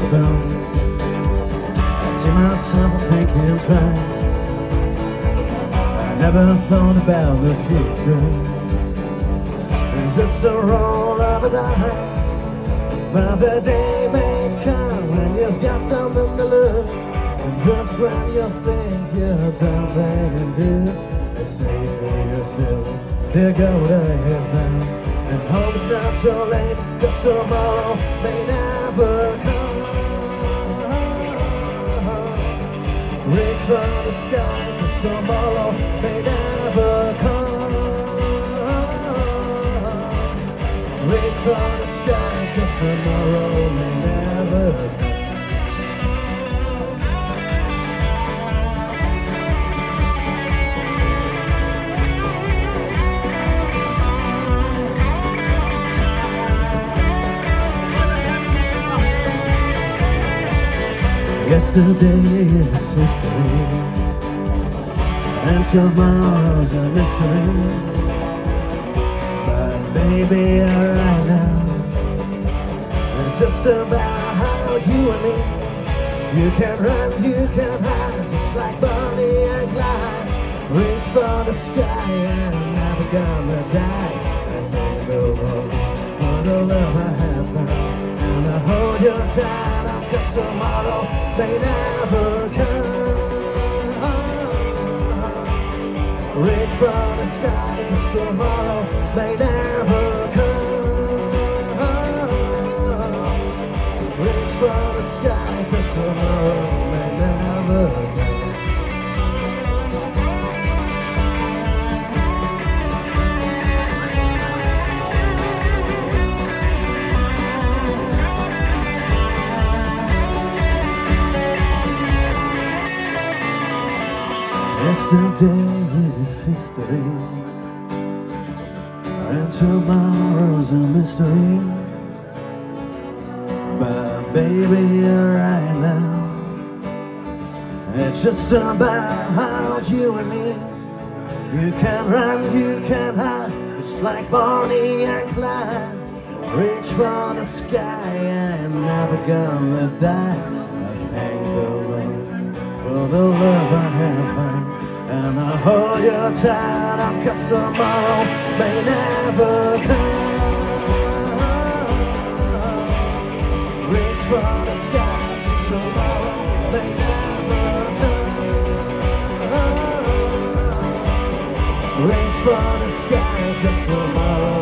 spell. I see myself thinking twice. I never thought about the future. It's just a roll of the dice. But the day may come when you've got something to lose. And just when you think you're done paying dues, you say to yourself, you go to heaven. And hope it's not too late, 'cause tomorrow may never come. Reach for the sky, 'cause tomorrow may never come. Reach for the sky, 'cause tomorrow may never come. Yesterday is history, and tomorrow's a mystery. But baby, right now, it's just about you and me. You can run, you can hide, just like Bonnie and Clyde. Reach for the sky and never gonna die. And thank the Lord for the love I have found. And I hold you tight, 'cause tomorrow may never come. Reach for the sky, 'cause tomorrow may never come. Reach for the sky, 'cause tomorrow may never come. Yesterday is history, and tomorrow's a mystery. But baby, right now, it's just about you and me. You can run, you can hide, just like Bonnie and Clyde. Reach for the sky and never gonna die. I thank the Lord for the love I have found. And I hold you tight, 'cause tomorrow may never come. Reach for the sky, 'cause tomorrow may never come. Reach for the sky, 'cause tomorrow